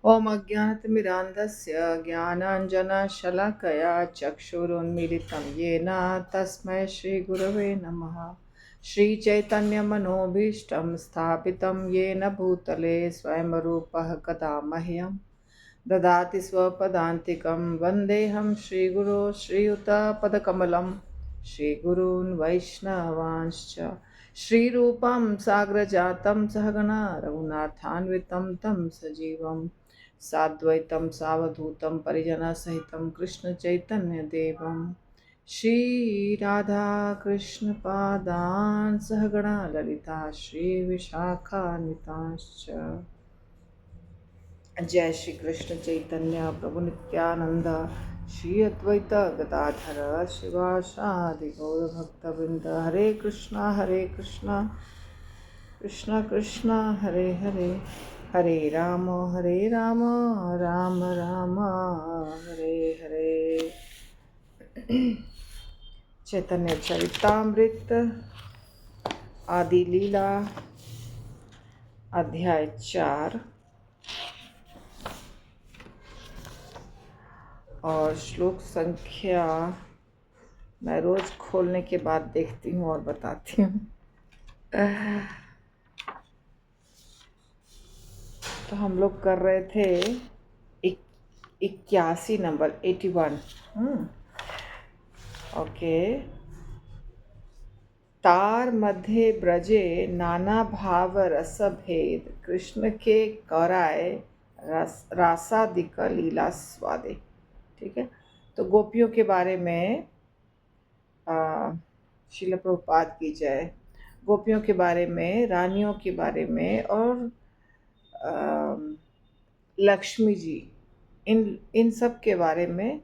ॐ अज्ञानतिमिरान्धस्य ज्ञानाञ्जनशलाकया चक्षुरुन्मीलितं येन तस्मै श्रीगुरवे नमः। श्रीचैतन्यमनोभीष्टं स्थापितं येन भूतले स्वयं रूपः कदा मह्यं ददाति स्वपदान्तिकं वन्देऽहं श्रीगुरो श्रीयुतपदकमलं श्रीगुरून् वैष्णवांश्च श्रीरूपं साग्रजातं सहगणा रघुनाथान्वितं तं सजीवं साद्वैतं सावधूतं परिजनसहितं कृष्णचैतन्यदेवं श्रीराधाकृष्णपादान् सहगणा ललिता श्रीविशाखान्वितांश्च। जय श्री कृष्ण चैतन्य प्रभु नित्यानंद श्री अद्वैत गदाधर शिवासादि गौर भक्तवृंद। हरे कृष्णा कृष्णा कृष्णा हरे हरे, हरे राम राम राम हरे हरे। चैतन्य चरितामृत आदि लीला अध्याय 4 और श्लोक संख्या मैं रोज खोलने के बाद देखती हूँ और बताती हूँ। तो हम लोग कर रहे थे 81 नंबर 81। ओके। तार मध्य ब्रजे नाना भाव रस भेद कृष्ण के कराए रासादिक लीला स्वादे। ठीक है। तो गोपियों के बारे में श्रील प्रभुपाद की जय। गोपियों के बारे में, रानियों के बारे में और लक्ष्मी जी, इन सब के बारे में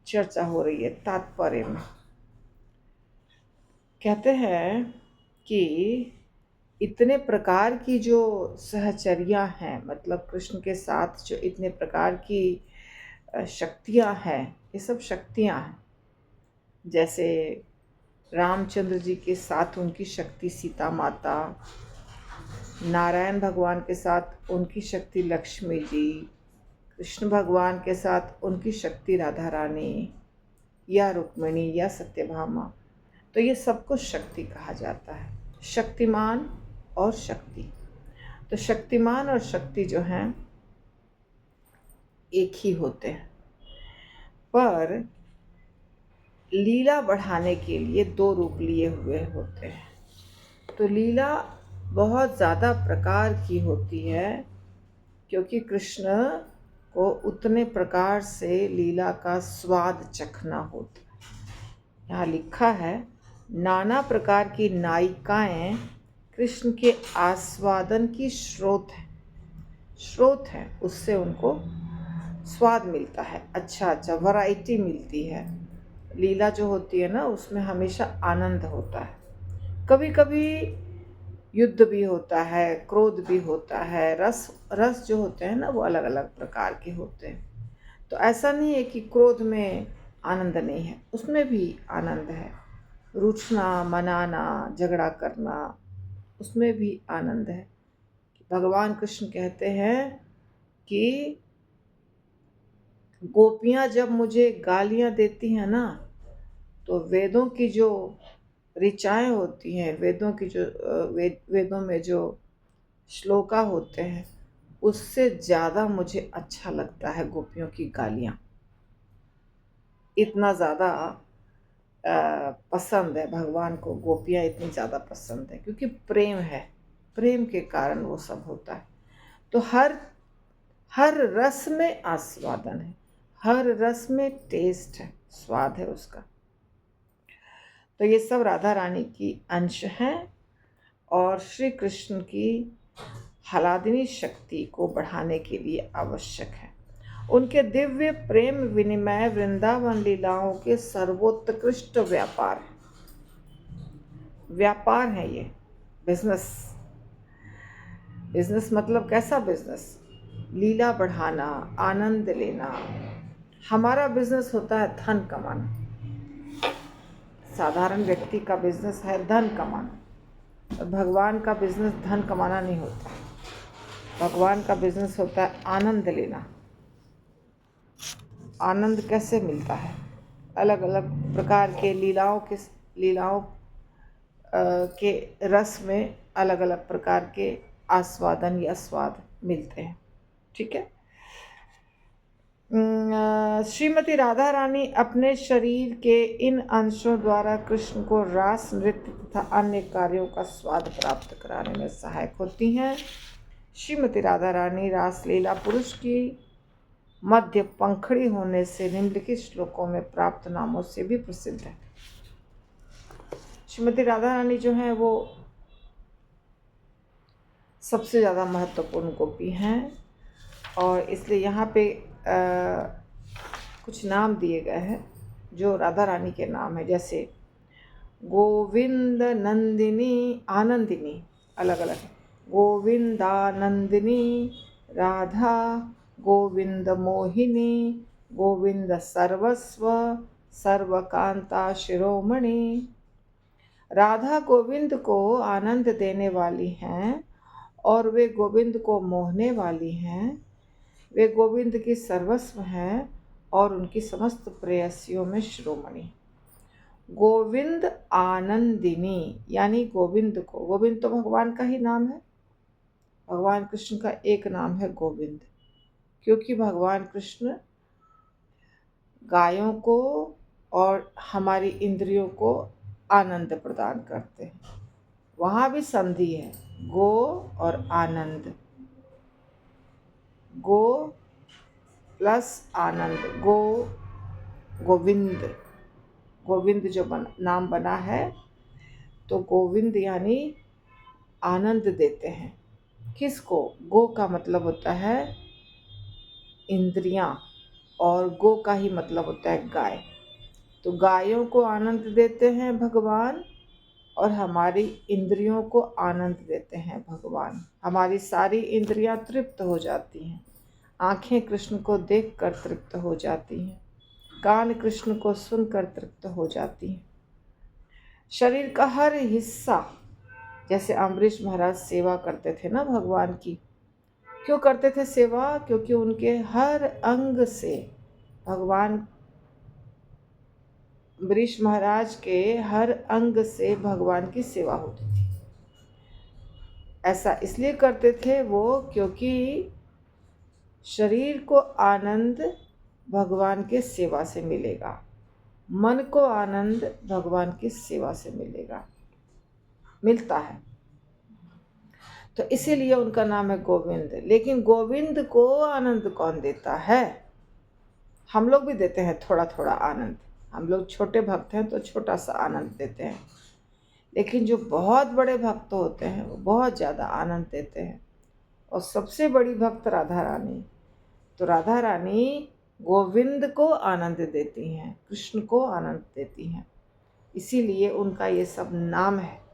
चर्चा हो रही है। तात्पर्य में कहते हैं कि इतने प्रकार की जो सहचर्या हैं, मतलब कृष्ण के साथ जो इतने प्रकार की शक्तियां हैं, ये सब शक्तियां हैं। जैसे रामचंद्र जी के साथ उनकी शक्ति सीता माता, नारायण भगवान के साथ उनकी शक्ति लक्ष्मी जी, कृष्ण भगवान के साथ उनकी शक्ति राधा रानी या रुक्मिणी या सत्यभामा। तो ये सब कुछ शक्ति कहा जाता है, शक्तिमान और शक्ति। तो शक्तिमान और शक्ति जो हैं एक ही होते हैं, पर लीला बढ़ाने के लिए दो रूप लिए हुए होते हैं। तो लीला बहुत ज़्यादा प्रकार की होती है, क्योंकि कृष्ण को उतने प्रकार से लीला का स्वाद चखना होता है। यहाँ लिखा है, नाना प्रकार की नायिकाएं कृष्ण के आस्वादन की स्रोत है, उससे उनको स्वाद मिलता है, अच्छा वैरायटी मिलती है। लीला जो होती है ना, उसमें हमेशा आनंद होता है। कभी कभी युद्ध भी होता है, क्रोध भी होता है, रस जो होते हैं ना, वो अलग अलग प्रकार के होते हैं। तो ऐसा नहीं है कि क्रोध में आनंद नहीं है, उसमें भी आनंद है। रूठना, मनाना, झगड़ा करना, उसमें भी आनंद है। भगवान कृष्ण कहते हैं कि गोपियां जब मुझे गालियां देती हैं ना, तो वेदों की जो ऋचाएं होती हैं, वेदों की जो वेदों में जो श्लोका होते हैं, उससे ज़्यादा मुझे अच्छा लगता है गोपियों की गालियां। इतना ज़्यादा पसंद है भगवान को, गोपियां इतनी ज़्यादा पसंद है, क्योंकि प्रेम है, प्रेम के कारण वो सब होता है। तो हर रस में आस्वादन है, हर रस में टेस्ट है, स्वाद है उसका। तो ये सब राधा रानी की अंश हैं और श्री कृष्ण की हलादिनी शक्ति को बढ़ाने के लिए आवश्यक है। उनके दिव्य प्रेम विनिमय वृंदावन लीलाओं के सर्वोत्कृष्ट व्यापार है ये। बिजनेस मतलब कैसा बिजनेस? लीला बढ़ाना, आनंद लेना। हमारा बिजनेस होता है धन कमाना, साधारण व्यक्ति का बिजनेस है धन कमाना। भगवान का बिजनेस धन कमाना नहीं होता। भगवान का बिजनेस होता है आनंद लेना। आनंद कैसे मिलता है? अलग अलग प्रकार के लीलाओं के रस में अलग अलग प्रकार के आस्वादन या स्वाद मिलते हैं। ठीक है। श्रीमती राधा रानी अपने शरीर के इन अंशों द्वारा कृष्ण को रास नृत्य तथा अन्य कार्यों का स्वाद प्राप्त कराने में सहायक होती हैं। श्रीमती राधा रानी रासलीला पुरुष की मध्य पंखड़ी होने से निम्नलिखित श्लोकों में प्राप्त नामों से भी प्रसिद्ध है। श्रीमती राधा रानी जो है वो सबसे ज़्यादा महत्वपूर्ण गोपी हैं और इसलिए यहाँ पे कुछ नाम दिए गए हैं जो राधा रानी के नाम है, जैसे गोविंद नंदिनी आनंदिनी, अलग अलग है। गोविंदानंदिनी राधा, गोविंद मोहिनी, गोविंद सर्वस्व, सर्वकांता शिरोमणि। राधा गोविंद को आनंद देने वाली हैं और वे गोविंद को मोहने वाली हैं। वे गोविंद की सर्वस्व हैं और उनकी समस्त प्रेयसियों में शिरोमणि। गोविंद आनंदिनी यानी गोविंद को, गोविंद तो भगवान का ही नाम है, भगवान कृष्ण का एक नाम है गोविंद, क्योंकि भगवान कृष्ण गायों को और हमारी इंद्रियों को आनंद प्रदान करते हैं। वहाँ भी संधि है, गो और आनंद, गो प्लस आनंद, गोविंद। गोविंद जो नाम बना है तो गोविंद यानी आनंद देते हैं। किसको? गो का मतलब होता है इंद्रियां और गो का ही मतलब होता है गाय। तो गायों को आनंद देते हैं भगवान और हमारी इंद्रियों को आनंद देते हैं भगवान। हमारी सारी इंद्रियां तृप्त हो जाती हैं। आँखें कृष्ण को देखकर तृप्त हो जाती हैं, कान कृष्ण को सुनकर तृप्त हो जाती हैं। शरीर का हर हिस्सा, जैसे अम्बरीश महाराज सेवा करते थे ना भगवान की। क्यों करते थे सेवा? क्योंकि उनके हर अंग से भगवान, अम्बरीश महाराज के हर अंग से भगवान की सेवा होती थी। ऐसा इसलिए करते थे वो क्योंकि शरीर को आनंद भगवान के सेवा से मिलेगा, मन को आनंद भगवान की सेवा से मिलता है। तो इसीलिए उनका नाम है गोविंद। लेकिन गोविंद को आनंद कौन देता है? हम लोग भी देते हैं थोड़ा थोड़ा आनंद। हम लोग छोटे भक्त हैं तो छोटा सा आनंद देते हैं, लेकिन जो बहुत बड़े भक्त होते हैं वो बहुत ज़्यादा आनंद देते हैं। और सबसे बड़ी भक्त राधा रानी, तो राधा रानी गोविंद को आनंद देती हैं, कृष्ण को आनंद देती हैं, इसीलिए उनका ये सब नाम है।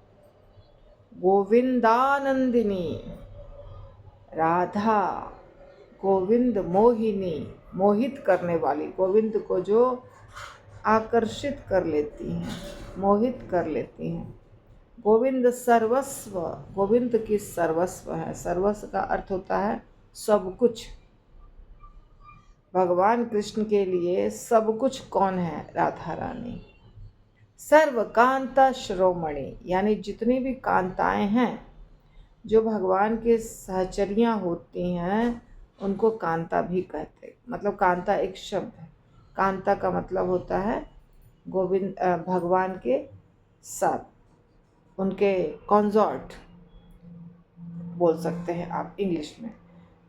गोविंदानंदिनी राधा, गोविंद मोहिनी, मोहित करने वाली, गोविंद को जो आकर्षित कर लेती हैं, मोहित कर लेती हैं। गोविंद सर्वस्व, गोविंद की सर्वस्व है। सर्वस्व का अर्थ होता है सब कुछ। भगवान कृष्ण के लिए सब कुछ कौन है? राधा रानी। सर्वकांता शिरोमणि यानी जितनी भी कांताएं हैं, जो भगवान के सहचरियाँ होती हैं, उनको कांता भी कहते हैं। मतलब कांता एक शब्द है। कांता का मतलब होता है गोविंद, भगवान के साथ, उनके कॉन्सॉर्ट बोल सकते हैं आप इंग्लिश में।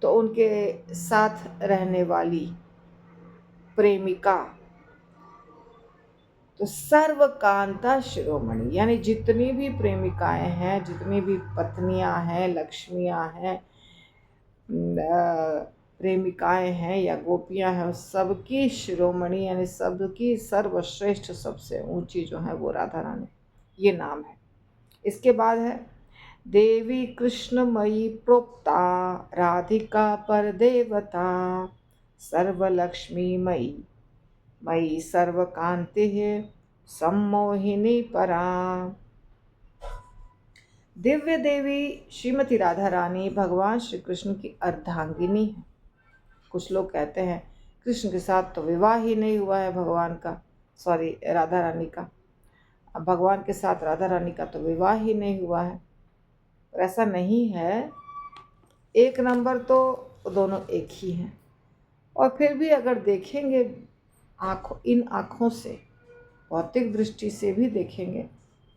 तो उनके साथ रहने वाली प्रेमिका। तो सर्वकांता शिरोमणि यानी जितनी भी प्रेमिकाएं हैं, जितनी भी पत्नियां हैं, लक्ष्मियां हैं, प्रेमिकाएं हैं या गोपियां हैं, सबकी शिरोमणि यानी सबकी सर्वश्रेष्ठ, सबसे ऊंची जो है वो राधा रानी, ये नाम है। इसके बाद है देवी कृष्णमयी प्रोक्ता राधिका पर देवता सर्वलक्ष्मी मयी, मयि सर्वकांति सम्मोहिनी परा। दिव्य देवी श्रीमती राधा रानी भगवान श्री कृष्ण की अर्धांगिनी है। कुछ लोग कहते हैं कृष्ण के साथ तो विवाह ही नहीं हुआ है भगवान का, सॉरी राधा रानी का, अब भगवान के साथ राधा रानी का तो विवाह ही नहीं हुआ है। पर ऐसा नहीं है, एक नंबर तो दोनों एक ही हैं। और फिर भी अगर देखेंगे इन आँखों से, भौतिक दृष्टि से भी देखेंगे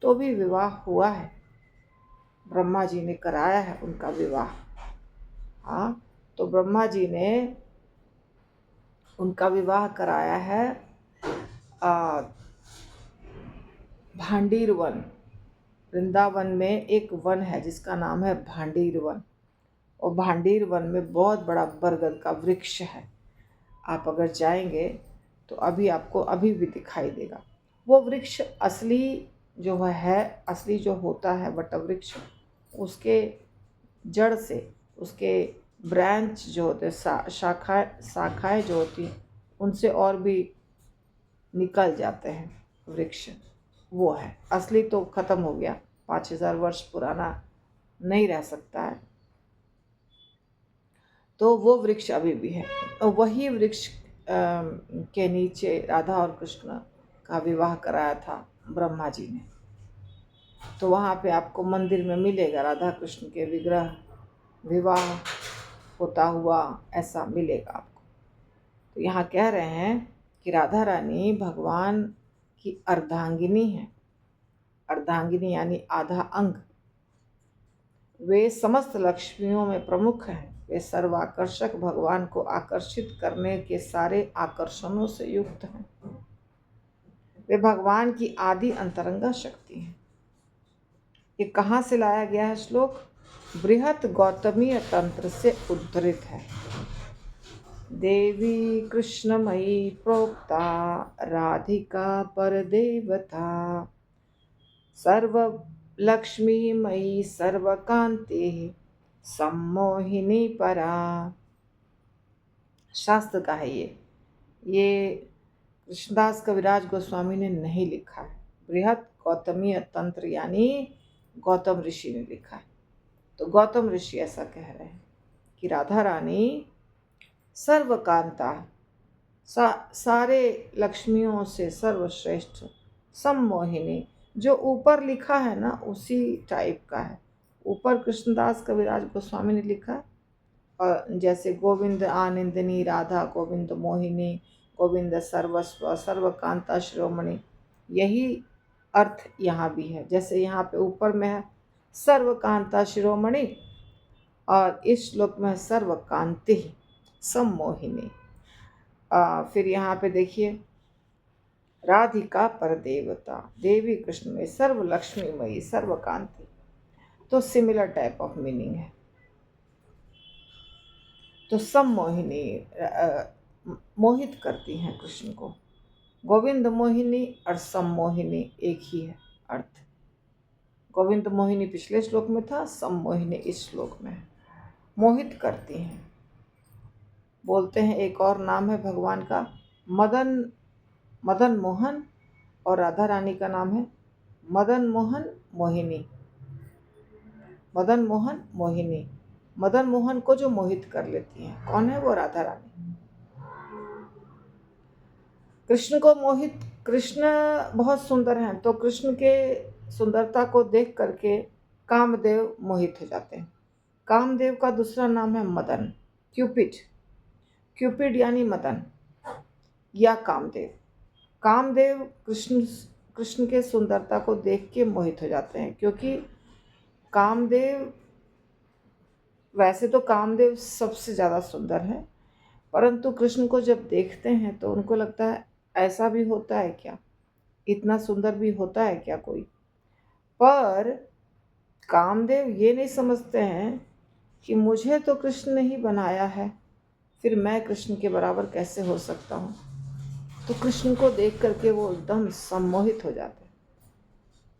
तो भी विवाह हुआ है, ब्रह्मा जी ने कराया है उनका विवाह। हाँ, तो ब्रह्मा जी ने उनका विवाह कराया है भांडीर वन। वृंदावन में एक वन है जिसका नाम है भांडीर वन, और भांडीर वन में बहुत बड़ा बरगद का वृक्ष है। आप अगर जाएंगे तो अभी आपको अभी भी दिखाई देगा। वो वृक्ष असली असली जो होता है वट वृक्ष, उसके जड़ से उसके ब्रांच जो होते शाखाएं जो होती हैं उनसे और भी निकल जाते हैं वृक्ष, वो है असली। तो ख़त्म हो गया, 5000 वर्ष पुराना नहीं रह सकता है, तो वो वृक्ष अभी भी है। और वही वृक्ष के नीचे राधा और कृष्ण का विवाह कराया था ब्रह्मा जी ने। तो वहाँ पे आपको मंदिर में मिलेगा राधा कृष्ण के विग्रह विवाह होता हुआ, ऐसा मिलेगा आपको। तो यहाँ कह रहे हैं कि राधा रानी भगवान की अर्धांगिनी है। अर्धांगिनी यानी आधा अंग। वे समस्त लक्ष्मियों में प्रमुख हैं। वे सर्वाकर्षक, भगवान को आकर्षित करने के सारे आकर्षणों से युक्त हैं। वे भगवान की आदि अंतरंगा शक्ति हैं। ये कहाँ से लाया गया है श्लोक? बृहत गौतमीय तंत्र से उद्धृत है। देवी कृष्णमयी प्रोक्ता राधिका परदेवता, सर्व लक्ष्मीमयी सर्वकांति सम्मोहिनी परा। शास्त्र का है ये कृष्णदास कविराज गोस्वामी ने नहीं लिखा है। बृहत गौतमीय तंत्र यानी गौतम ऋषि ने लिखा है। तो गौतम ऋषि ऐसा कह रहे हैं कि राधा रानी सर्वकांता, सारे लक्ष्मियों से सर्वश्रेष्ठ, सम्मोहिनी, जो ऊपर लिखा है ना उसी टाइप का है। ऊपर कृष्णदास कविराज गोस्वामी ने लिखा है, और जैसे गोविंद आनंदिनी राधा, गोविंद मोहिनी, गोविंद सर्वस्व, सर्वकांता शिरोमणि, यही अर्थ यहाँ भी है। जैसे यहाँ पे ऊपर में है सर्वकांता शिरोमणि, और इस श्लोक में सर्वकांति सम्मोहिनी। फिर यहाँ पे देखिए राधिका परदेवता, देवी कृष्ण में सर्व लक्ष्मीमयी सर्वकांति, तो सिमिलर टाइप ऑफ मीनिंग है। तो सम्मोहिनी मोहित करती हैं कृष्ण को। गोविंद मोहिनी और सम्मोहिनी एक ही है अर्थ। गोविंद मोहिनी पिछले श्लोक में था, सम्मोहिनी इस श्लोक में है। मोहित करती हैं। बोलते हैं एक और नाम है भगवान का मदन मोहन, और राधा रानी का नाम है मदन मोहन मोहिनी। मदन मोहन मोहिनी, मदन मोहन को जो मोहित कर लेती हैं, कौन है वो? राधा रानी। कृष्ण को मोहित, कृष्ण बहुत सुंदर हैं, तो कृष्ण के सुंदरता को देख करके कामदेव मोहित हो जाते हैं। कामदेव का दूसरा नाम है मदन, क्यूपिड। क्यूपिड यानी मदन या कामदेव। कामदेव कृष्ण के सुंदरता को देख के मोहित हो जाते हैं, क्योंकि कामदेव, वैसे तो कामदेव सबसे ज़्यादा सुंदर है, परंतु कृष्ण को जब देखते हैं तो उनको लगता है ऐसा भी होता है क्या, इतना सुंदर भी होता है क्या कोई। पर कामदेव ये नहीं समझते हैं कि मुझे तो कृष्ण ने ही बनाया है, फिर मैं कृष्ण के बराबर कैसे हो सकता हूँ। तो कृष्ण को देख करके वो एकदम सम्मोहित हो जाते हैं।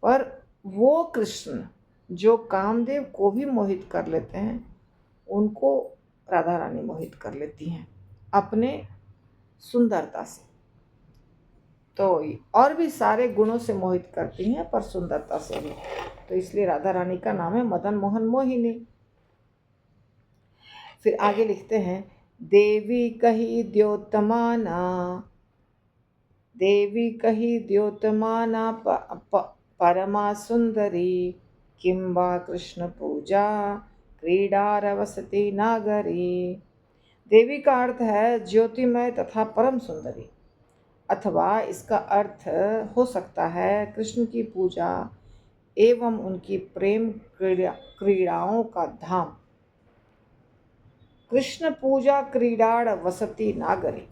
पर वो कृष्ण जो कामदेव को भी मोहित कर लेते हैं, उनको राधा रानी मोहित कर लेती हैं अपने सुंदरता से। तो और भी सारे गुणों से मोहित करती हैं, पर सुंदरता से भी। तो इसलिए राधा रानी का नाम है मदन मोहन मोहिनी। फिर आगे लिखते हैं, देवी कही द्योतमाना, देवी कही द्योतमाना परमा सुंदरी, किंबा कृष्ण पूजा क्रीडा रवसती नागरी। देवी का अर्थ है ज्योतिमय तथा परम सुंदरी, अथवा इसका अर्थ हो सकता है कृष्ण की पूजा एवं उनकी प्रेम क्रीड़ाओं का धाम। कृष्ण पूजा क्रीडाड़ वसती नागरी।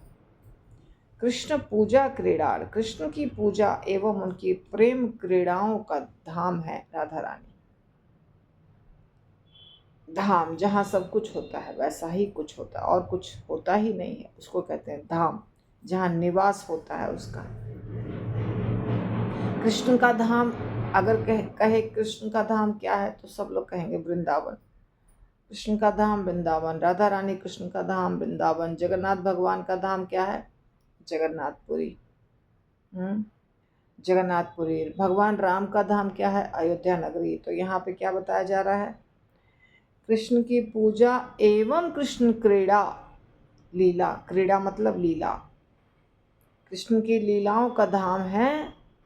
कृष्ण पूजा क्रीडाड़, कृष्ण की पूजा एवं उनकी प्रेम क्रीड़ाओं का धाम है राधा रानी। धाम, जहाँ सब कुछ होता है वैसा ही कुछ होता है, और कुछ होता ही नहीं है, उसको कहते हैं धाम, जहाँ निवास होता है उसका। कृष्ण का धाम अगर कहे कृष्ण का धाम क्या है तो सब लोग कहेंगे वृंदावन। कृष्ण का धाम वृंदावन, राधा रानी कृष्ण का धाम वृंदावन। जगन्नाथ भगवान का धाम क्या है? जगन्नाथपुरी। जगन्नाथपुरी। भगवान राम का धाम क्या है? अयोध्या नगरी। तो यहाँ पे क्या बताया जा रहा है? कृष्ण की पूजा एवं कृष्ण क्रीड़ा, लीला, क्रीड़ा मतलब लीला, कृष्ण की लीलाओं का धाम है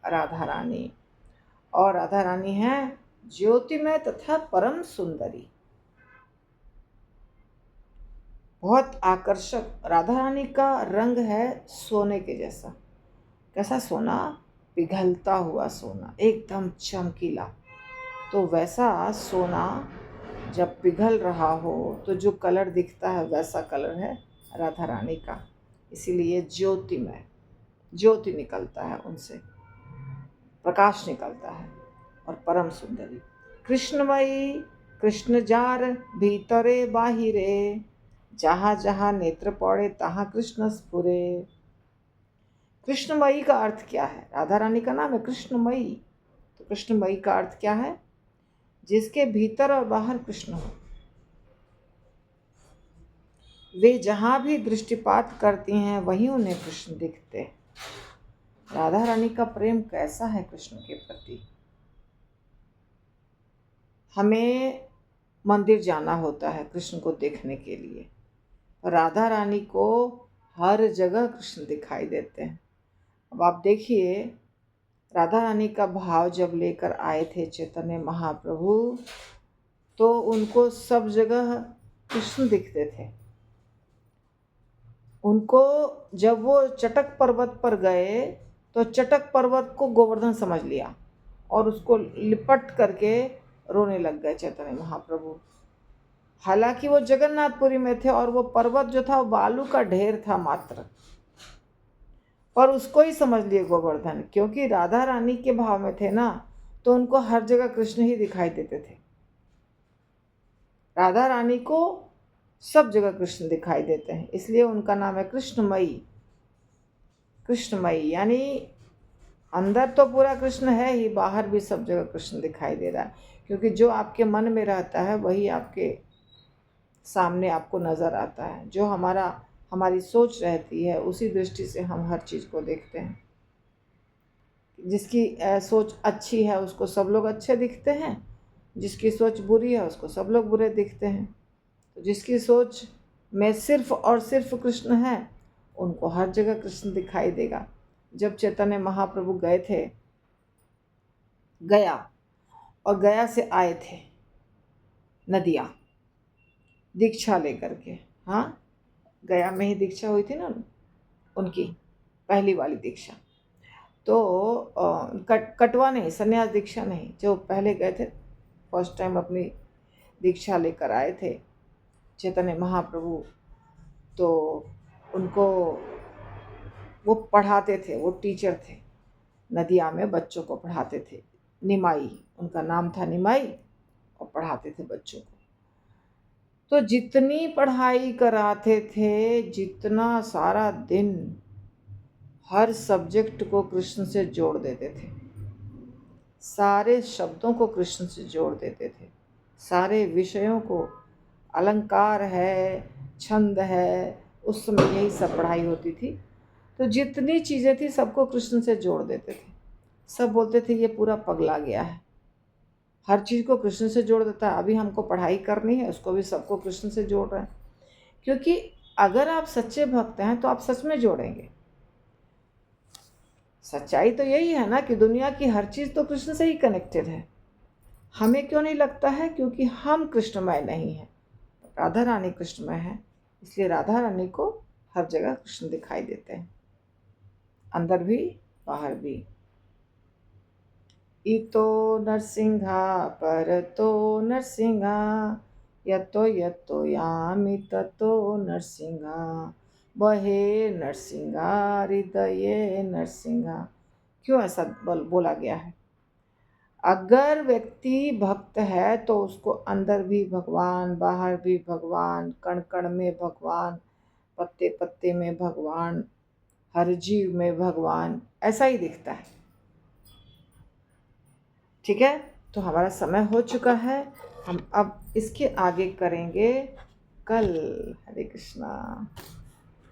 राधा रानी। और राधा रानी है ज्योतिमय तथा परम सुंदरी, बहुत आकर्षक। राधा रानी का रंग है सोने के जैसा। कैसा सोना? पिघलता हुआ सोना, एकदम चमकीला। तो वैसा सोना जब पिघल रहा हो तो जो कलर दिखता है वैसा कलर है राधा रानी का। इसीलिए ज्योतिमय, ज्योति निकलता है उनसे, प्रकाश निकलता है। और परम सुंदरी। कृष्णमयी, कृष्ण जार भीतरे बाहिरे, जहाँ जहाँ नेत्र पड़े तहाँ कृष्ण स्फुरे। कृष्णमयी का अर्थ क्या है? राधा रानी का नाम है कृष्णमयी। तो कृष्णमयी का अर्थ क्या है? जिसके भीतर और बाहर कृष्ण हो। वे जहाँ भी दृष्टिपात करती हैं वहीं उन्हें कृष्ण दिखते हैं। राधा रानी का प्रेम कैसा है कृष्ण के प्रति? हमें मंदिर जाना होता है कृष्ण को देखने के लिए। राधा रानी को हर जगह कृष्ण दिखाई देते हैं। अब आप देखिए, राधा रानी का भाव जब लेकर आए थे चैतन्य महाप्रभु, तो उनको सब जगह कृष्ण दिखते थे। उनको जब वो चटक पर्वत पर गए तो चटक पर्वत को गोवर्धन समझ लिया और उसको लिपट करके रोने लग गए चैतन्य महाप्रभु। हालांकि वो जगन्नाथपुरी में थे और वो पर्वत जो था वो बालू का ढेर था मात्र, पर उसको ही समझ लिए गोवर्धन, क्योंकि राधा रानी के भाव में थे ना, तो उनको हर जगह कृष्ण ही दिखाई देते थे। राधा रानी को सब जगह कृष्ण दिखाई देते हैं, इसलिए उनका नाम है कृष्णमयी। कृष्णमयी यानी अंदर तो पूरा कृष्ण है ही, बाहर भी सब जगह कृष्ण दिखाई दे रहा है, क्योंकि जो आपके मन में रहता है वही आपके सामने आपको नज़र आता है। जो हमारी सोच रहती है उसी दृष्टि से हम हर चीज़ को देखते हैं। जिसकी सोच अच्छी है उसको सब लोग अच्छे दिखते हैं, जिसकी सोच बुरी है उसको सब लोग बुरे दिखते हैं। तो जिसकी सोच में सिर्फ और सिर्फ कृष्ण है उनको हर जगह कृष्ण दिखाई देगा। जब चैतन्य महाप्रभु गए थे गया, और गया से आए थे नदिया दीक्षा लेकर के, हाँ, गया में ही दीक्षा हुई थी ना उनकी पहली वाली दीक्षा। तो कटवा नहीं, संन्यास दीक्षा नहीं, जो पहले गए थे फर्स्ट टाइम अपनी दीक्षा लेकर आए थे चैतन्य महाप्रभु, तो उनको वो पढ़ाते थे, वो टीचर थे, नदिया में बच्चों को पढ़ाते थे। निमाई उनका नाम था, निमाई, और पढ़ाते थे बच्चों को। तो जितनी पढ़ाई कराते थे, जितना सारा दिन हर सब्जेक्ट को कृष्ण से जोड़ देते थे, सारे शब्दों को कृष्ण से जोड़ देते थे, सारे विषयों को, अलंकार है, छंद है, उस समय यही सब पढ़ाई होती थी। तो जितनी चीज़ें थी सबको कृष्ण से जोड़ देते थे। सब बोलते थे ये पूरा पगला गया है, हर चीज़ को कृष्ण से जोड़ देता है। अभी हमको पढ़ाई करनी है, उसको भी सबको कृष्ण से जोड़ रहे हैं, क्योंकि अगर आप सच्चे भक्त हैं तो आप सच में जोड़ेंगे। सच्चाई तो यही है ना कि दुनिया की हर चीज़ तो कृष्ण से ही कनेक्टेड है। हमें क्यों नहीं लगता है? क्योंकि हम कृष्णमय नहीं हैं, राधा रानी कृष्णमय है, इसलिए राधा रानी को हर जगह कृष्ण दिखाई देते हैं, अंदर भी बाहर भी। इतो नरसिंहा परतो नरसिंहा, यतो यतो यामि ततो नरसिंहा, बहे नरसिंहा हृदये नरसिंहा। क्यों ऐसा बोला गया है? अगर व्यक्ति भक्त है तो उसको अंदर भी भगवान, बाहर भी भगवान, कण कण में भगवान, पत्ते पत्ते में भगवान, हर जीव में भगवान, ऐसा ही दिखता है। ठीक है, तो हमारा समय हो चुका है, हम अब इसके आगे करेंगे कल। हरे कृष्णा।